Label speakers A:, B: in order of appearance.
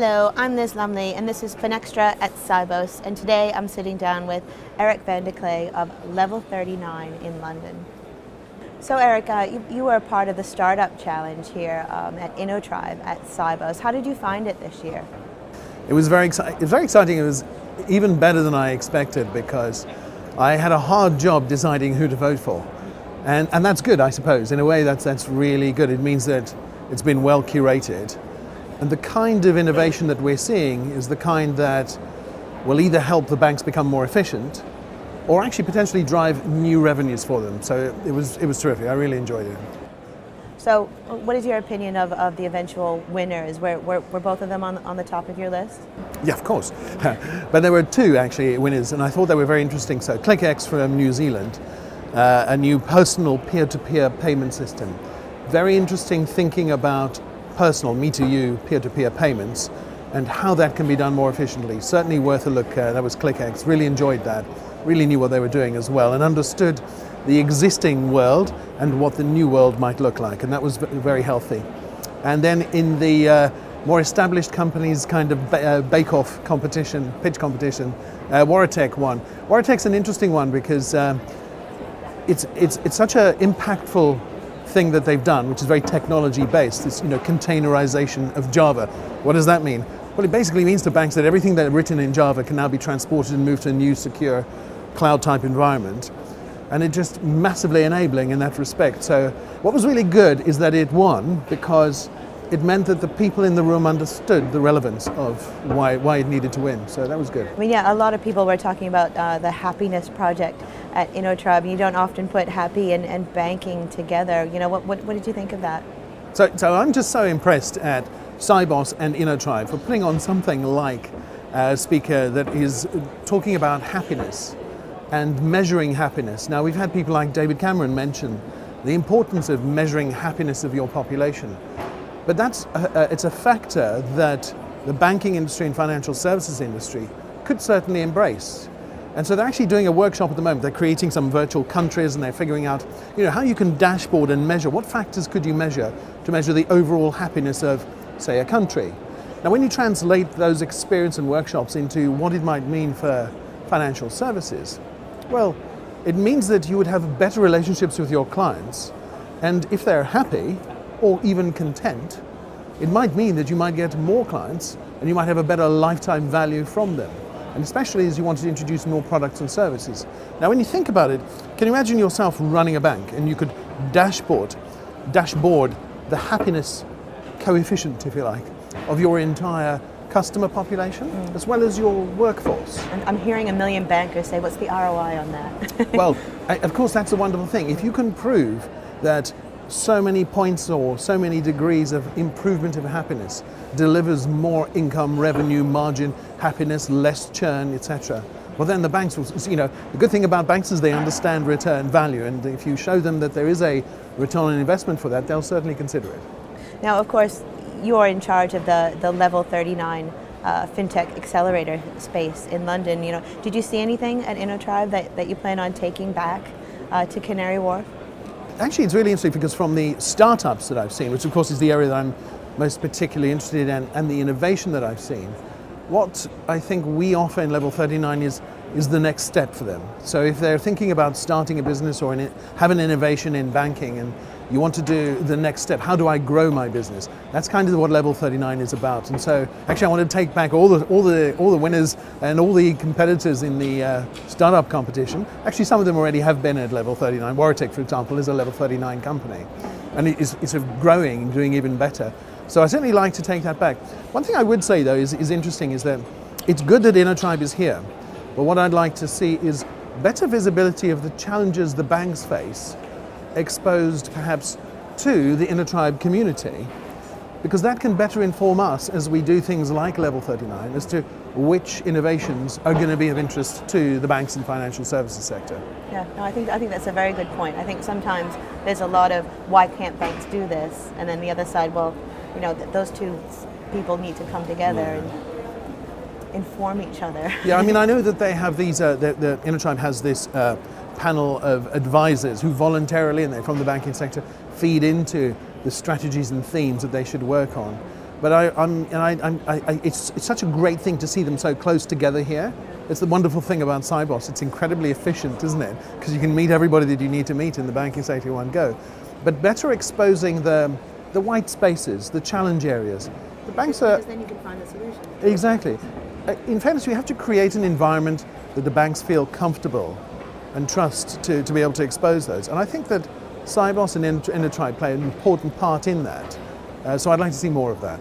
A: Hello, I'm Liz Lumley and this is Finextra at Sibos, and today I'm sitting down with Eric van der Kleij of Level 39 in London. So Eric, you were a part of the Startup Challenge here at Innotribe at Sibos. How did you find it this year?
B: It was very exciting. It was even better than I expected because I had a hard job deciding who to vote for. And that's good, I suppose. In a way, that's really good. It means that it's been well curated. And the kind of innovation that we're seeing is the kind that will either help the banks become more efficient or actually potentially drive new revenues for them. So it was terrific. I really enjoyed it.
A: So what is your opinion of the eventual winners? Were both of them on the top of your list?
B: Yeah, of course. But there were two actually winners, and I thought they were very interesting. So Kleij from New Zealand, a new personal peer-to-peer payment system. Very interesting thinking about personal, me-to-you, peer-to-peer payments and how that can be done more efficiently. Certainly worth a look. That was Kleij. Really enjoyed that. Really knew what they were doing as well and understood the existing world and what the new world might look like, and that was very healthy. And then in the more established companies kind of bake-off competition, pitch competition, Warratec won. Warratec's an interesting one because it's such an impactful thing that they've done, which is very technology-based. This, containerization of Java. What does that mean? Well, it basically means to banks that everything that's written in Java can now be transported and moved to a new, secure, cloud-type environment. And it just massively enabling in that respect. So what was really good is that it won because it meant that the people in the room understood the relevance of why it needed to win. So that was good.
A: I mean, yeah, a lot of people were talking about the happiness project at Innotribe. You don't often put happy and banking together. What did you think of that?
B: So I'm just so impressed at Sibos and Innotribe for putting on something like a speaker that is talking about happiness and measuring happiness. Now, we've had people like David Cameron mention the importance of measuring happiness of your population. But it's a factor that the banking industry and financial services industry could certainly embrace. And so they're actually doing a workshop at the moment. They're creating some virtual countries and they're figuring out how you can dashboard and measure. What factors could you measure to measure the overall happiness of, say, a country? Now, when you translate those experience and workshops into what it might mean for financial services, well, it means that you would have better relationships with your clients. And if they're happy, or even content, it might mean that you might get more clients and you might have a better lifetime value from them. And especially as you want to introduce more products and services. Now, when you think about it, can you imagine yourself running a bank and you could dashboard the happiness coefficient, if you like, of your entire customer population, as well as your workforce?
A: And I'm hearing a million bankers say, what's the ROI on that?
B: Well, of course, that's a wonderful thing. If you can prove that so many points or so many degrees of improvement of happiness delivers more income, revenue, margin, happiness, less churn, etc. Well, then the banks will, the good thing about banks is they understand return value, and if you show them that there is a return on investment for that, they'll certainly consider it.
A: Now, of course, you're in charge of the Level 39 fintech accelerator space in London. Did you see anything at Innotribe that you plan on taking back to Canary Wharf?
B: Actually, it's really interesting because from the startups that I've seen, which of course is the area that I'm most particularly interested in, and the innovation that I've seen, what I think we offer in Level 39 is the next step for them. So if they're thinking about starting a business or have an innovation in banking and you want to do the next step, how do I grow my business? That's kind of what Level 39 is about. And so actually I want to take back all the winners and all the competitors in the startup competition. Actually, some of them already have been at Level 39. Warratec, for example, is a Level 39 company. And it's growing and doing even better. So I certainly like to take that back. One thing I would say though is interesting is that it's good that Innotribe is here. But what I'd like to see is better visibility of the challenges the banks face, exposed perhaps to the Innotribe community, because that can better inform us as we do things like Level 39 as to which innovations are going to be of interest to the banks and financial services sector.
A: Yeah, no, I think that's a very good point. I think sometimes there's a lot of why can't banks do this, and then the other side, well, those two people need to come together and inform each other.
B: Yeah, I mean, I know that they have these, the Innotribe has this panel of advisors who voluntarily, and they're from the banking sector, feed into the strategies and themes that they should work on. But it's such a great thing to see them so close together here. It's the wonderful thing about Sibos. It's incredibly efficient, isn't it? Because you can meet everybody that you need to meet in the banking sector in one go. But better exposing the white spaces, the challenge areas. The banks are...
A: Because then you can find a solution.
B: Exactly. In fairness, we have to create an environment that the banks feel comfortable and trust to be able to expose those. And I think that Sibos and Innotribe play an important part in that. So I'd like to see more of that.